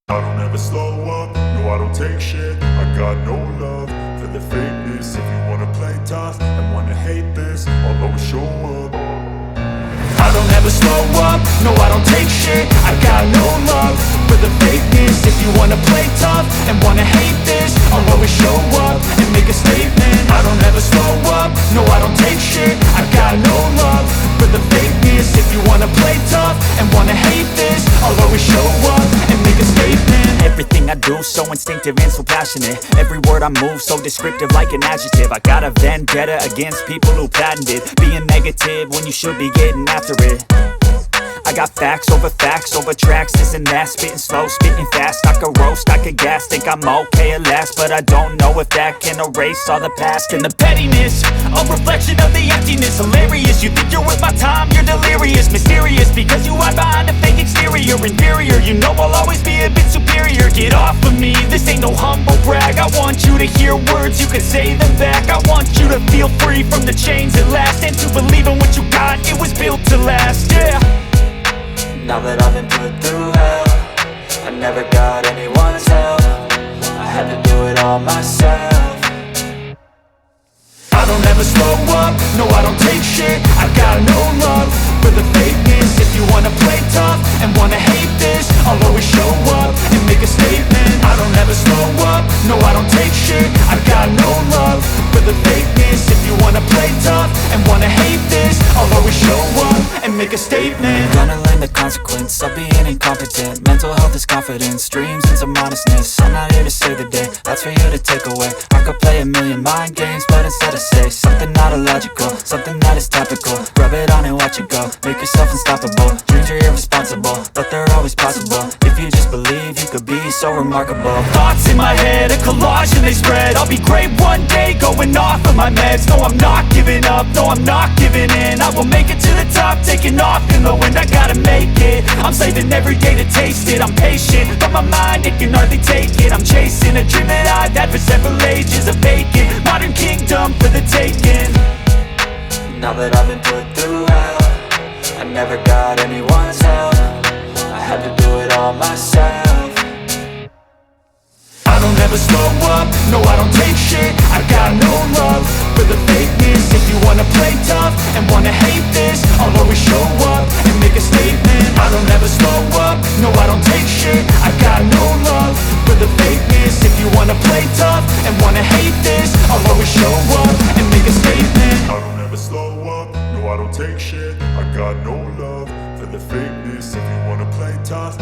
I don't ever slow up, no I don't take shit. I got no love for the fakeness. If you wanna play tough and wanna hate this, I'll always show up. I don't ever slow up, no I don't take shit. I got no love for the fakeness. If you wanna play tough and wanna hate this, I'll always show up and make a statement. I don't ever slow up, no I don't take shit. I got no love for the fakeness. If you wanna play tough and wanna hate this, I'll always show up and make a statement. Everything I do so instinctive and so passionate. Every word I move so descriptive like an adjective. I got a vendetta against people who patented being negative when you should be getting after it. I got facts over tracks, this and that. Spitting slow, spitting fast, I could roast, I could gas. Think I'm okay at last, but I don't know if that can erase all the past. And the pettiness, a reflection of the emptiness. Hilarious, you think you're worth my time, you're delirious. Mysterious, because you hide behind a fake exterior. Inferior, you know I'll always be a bit superior. Get off of me, this ain't no humble brag. I want you to hear words, you can say them back. I want you to feel free from the chains at last, and to believe in what you got, it was built to last, yeah. Now that I've been put through hell, I never got anyone's help. I had to do it all myself. I don't ever slow up, no I don't take shit. I got no love for the fakeness. If you wanna play tough and wanna hate this, I'll always show up and make a statement. I don't ever slow up, no I don't take shit. I got no love for the fakeness. If you wanna play tough and wanna hate this, I'll always show up and make a statement. Gonna learn the consequence of being incompetent. Mental health is confidence, dreams and some honestness. I'm not here to save the day, that's for you to take away. I could play a million mind games, but instead I say something not illogical, something that is topical. Rub it on and watch it go, make yourself unstoppable. Dreams are irresponsible, but they're always possible. If you just believe, you could be so remarkable. Thoughts in my head, a collage and they spread. I'll be great one day, going off of my meds. No, I'm not giving up, no, I'm not giving in. I will make it to the top, taking off in the wind. I gotta make it, I'm saving every day to taste it. I'm patient, but my mind, it can hardly take it. I'm chasing a dream that I've had for several ages. A vacant, modern kingdom for the taking. Now that I've been put through hell, I never got anyone's help. I had to myself. I don't ever slow up, no I don't take shit. I got no love for the fakeness. If you wanna play tough and wanna hate this, I'll always show up and make a statement. I don't ever slow up, no I don't take shit. I got no love for the fakeness. If you wanna play tough and wanna hate this, I'll always show up and make a statement. I don't ever slow up, no I don't take shit. I got no love for the fakeness. If you wanna play tough